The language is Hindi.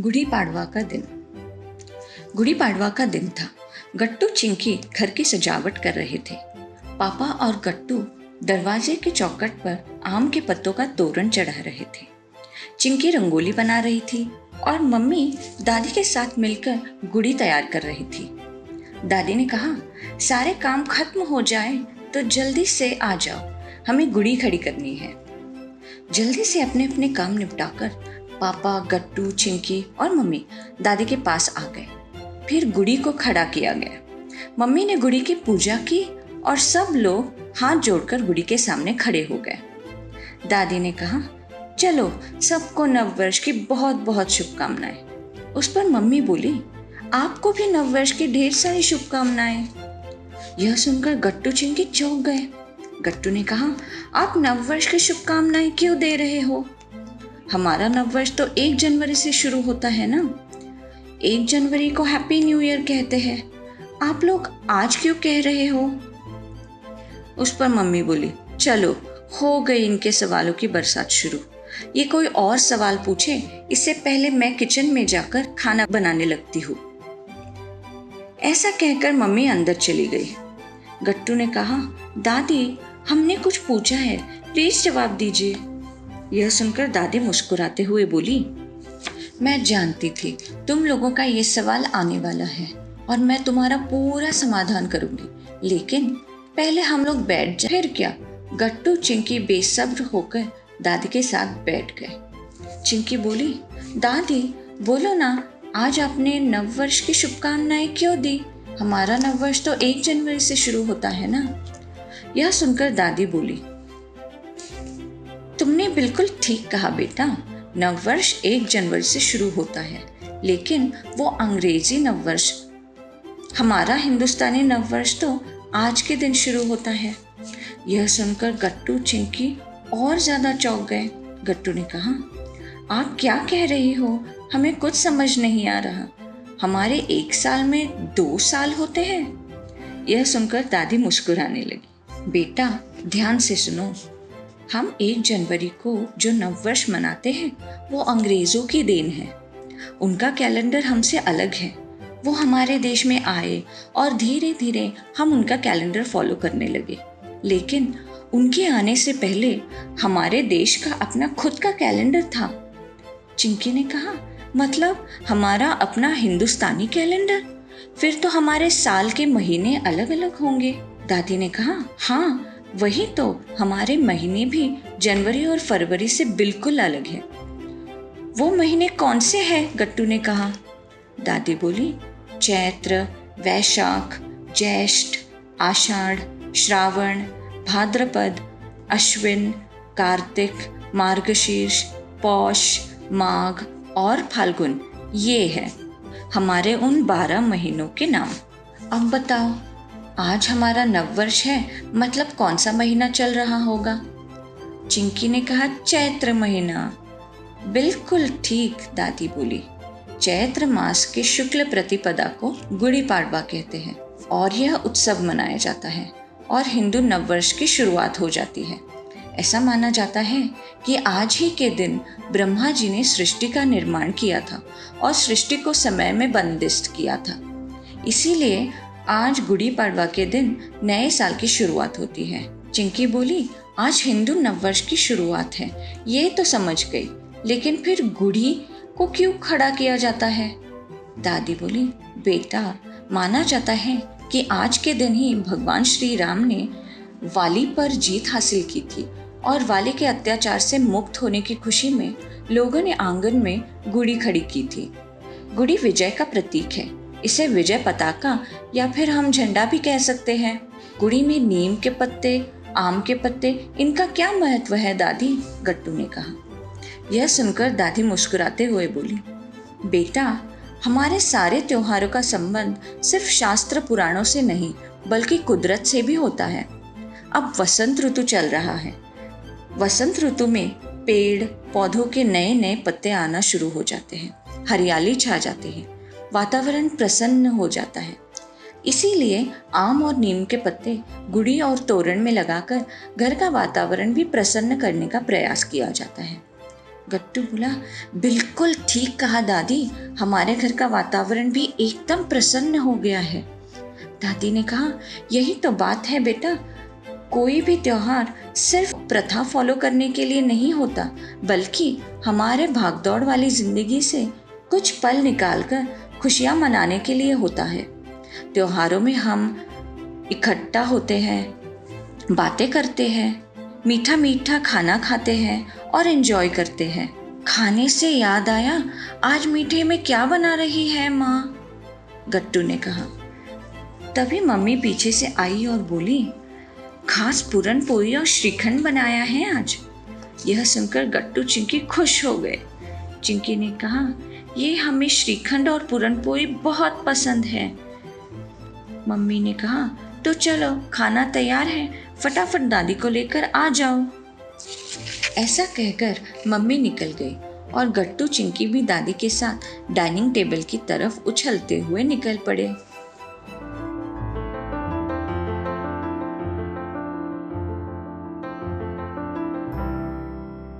गुड़ी पाड़वा का दिन। गुड़ी पाड़वा का दिन था। गट्टू चिंकी घर की सजावट कर रहे थे। पापा और गट्टू दरवाजे के चौखट पर आम के पत्तों का तोरण चढ़ा रहे थे। चिंकी रंगोली बना रही थी और मम्मी दादी के साथ मिलकर गुड़ी तैयार कर रही थी। दादी ने कहा, सारे काम खत्म हो जाए तो जल्दी से आ जाओ, हमें गुड़ी खड़ी करनी है। जल्दी से अपने अपने काम निपटाकर पापा, गट्टू, चिंकी और मम्मी दादी के पास आ गए। फिर गुड़ी को खड़ा किया गया। मम्मी ने गुड़ी की पूजा की और सब लोग हाथ जोड़कर गुड़ी के सामने खड़े हो गए। दादी ने कहा, चलो सबको नववर्ष की बहुत बहुत शुभकामनाएं। उस पर मम्मी बोली, आपको भी नववर्ष की ढेर सारी शुभकामनाएं। यह सुनकर गट्टू चिंकी चौंक गए। गट्टू ने कहा, आप नववर्ष की शुभकामनाएं क्यों दे रहे हो? हमारा नववर्ष तो 1 जनवरी से शुरू होता है ना। 1 जनवरी को हैप्पी न्यू ईयर कहते हैं। आप लोग आज क्यों कह रहे हो? उस पर मम्मी बोली, चलो हो गई इनके सवालों की बरसात शुरू। ये कोई और सवाल पूछे इससे पहले मैं किचन में जाकर खाना बनाने लगती हूँ। ऐसा कहकर मम्मी अंदर चली गई। गट्टू ने कहा, दादी हमने कुछ पूछा है, प्लीज जवाब दीजिए। यह सुनकर दादी मुस्कुराते हुए बोली, मैं जानती थी तुम लोगों का ये सवाल आने वाला है और मैं तुम्हारा पूरा समाधान करूंगी, लेकिन पहले हम लोग बैठ जाए। फिर क्या? गट्टू चिंकी बेसब्र होकर दादी के साथ बैठ गए। चिंकी बोली, दादी बोलो ना, आज आपने नववर्ष की शुभकामनाएं क्यों दी? हमारा नववर्ष तो 1 जनवरी से शुरू होता है ना। यह सुनकर दादी बोली, तुमने बिल्कुल ठीक कहा बेटा, नववर्ष 1 जनवरी से शुरू होता है, लेकिन वो अंग्रेजी नववर्ष, हमारा हिंदुस्तानी नववर्ष तो आज के दिन शुरू होता है। यह सुनकर गट्टू चिंकी और ज्यादा चौंक गए। गट्टू ने कहा, आप क्या कह रही हो? हमें कुछ समझ नहीं आ रहा। हमारे 1 साल में 2 साल होते हैं। यह सुनकर दादी मुस्कुराने लगी। बेटा ध्यान से सुनो, हम 1 जनवरी को जो नववर्ष मनाते हैं वो अंग्रेजों की देन है। उनका कैलेंडर हमसे अलग है। वो हमारे देश में आए और धीरे धीरे हम उनका कैलेंडर फॉलो करने लगे, लेकिन उनके आने से पहले हमारे देश का अपना खुद का कैलेंडर था। चिंकी ने कहा, मतलब हमारा अपना हिंदुस्तानी कैलेंडर? फिर तो हमारे साल के महीने अलग अलग होंगे। दादी ने कहा, हाँ वही तो, हमारे महीने भी जनवरी और फरवरी से बिल्कुल अलग है। वो महीने कौन से हैं? गट्टू ने कहा। दादी बोली, चैत्र, वैशाख, ज्येष्ठ, आषाढ़, श्रावण, भाद्रपद, अश्विन, कार्तिक, मार्गशीर्ष, पौष, माघ और फाल्गुन, ये है हमारे उन 12 महीनों के नाम। अब बताओ, आज हमारा नववर्ष है, मतलब कौन सा महीना चल रहा होगा? चिंकी ने कहा, चैत्र महीना। बिल्कुल ठीक, दादी बोली। चैत्र मास के शुक्ल प्रतिपदा को गुड़ी पाड़वा कहते हैं और यह उत्सव मनाया जाता है और हिंदू नववर्ष की शुरुआत हो जाती है। ऐसा माना जाता है कि आज ही के दिन ब्रह्मा जी ने सृष्टि का निर्माण किया था और सृष्टि को समय में बंदिस्त किया था। इसीलिए आज गुड़ी पाड़वा के दिन नए साल की शुरुआत होती है। चिंकी बोली, आज हिंदू नववर्ष की शुरुआत है, ये तो समझ गई, लेकिन फिर गुड़ी को क्यों खड़ा किया जाता है? दादी बोली, बेटा माना जाता है कि आज के दिन ही भगवान श्री राम ने वाली पर जीत हासिल की थी और वाली के अत्याचार से मुक्त होने की खुशी में लोगों ने आंगन में गुड़ी खड़ी की थी। गुड़ी विजय का प्रतीक है। इसे विजय पताका या फिर हम झंडा भी कह सकते हैं। गुड़ी में नीम के पत्ते, आम के पत्ते, इनका क्या महत्व है दादी? गट्टू ने कहा। यह सुनकर दादी मुस्कुराते हुए बोली, बेटा हमारे सारे त्योहारों का संबंध सिर्फ शास्त्र पुराणों से नहीं बल्कि कुदरत से भी होता है। अब वसंत ऋतु चल रहा है। वसंत ऋतु में पेड़ पौधों के नए नए पत्ते आना शुरू हो जाते हैं, हरियाली छा जाती है, वातावरण प्रसन्न हो जाता है। इसीलिए आम और नीम के पत्ते गुड़ी और तोरण में लगाकर घर का वातावरण भी प्रसन्न करने का प्रयास किया जाता है। गट्टू बोला, बिल्कुल ठीक कहा दादी, हमारे घर का वातावरण भी एकदम प्रसन्न हो गया है। दादी ने कहा, यही तो बात है बेटा, कोई भी त्योहार सिर्फ प्रथा फॉलो करने के लिए नहीं होता, बल्कि हमारे भागदौड़ वाली जिंदगी से कुछ पल निकालकर खुशियां मनाने के लिए होता है। त्योहारों में हम इकट्ठा होते हैं, बातें करते हैं, मीठा मीठा खाना खाते हैं और एंजॉय करते हैं। खाने से याद आया, आज मीठे में क्या बना रही है माँ? गट्टू ने कहा। तभी मम्मी पीछे से आई और बोली, खास पूरन पोली और श्रीखंड बनाया है आज। यह सुनकर गट्टू चिंकी खुश हो गए। चिंकी ने कहा, ये हमें श्रीखंड और पूरन पोली बहुत पसंद है। मम्मी ने कहा, तो चलो खाना तैयार है, फटाफट दादी को लेकर आ जाओ। ऐसा कहकर मम्मी निकल गई और गट्टू चिंकी भी दादी के साथ डाइनिंग टेबल की तरफ उछलते हुए निकल पड़े।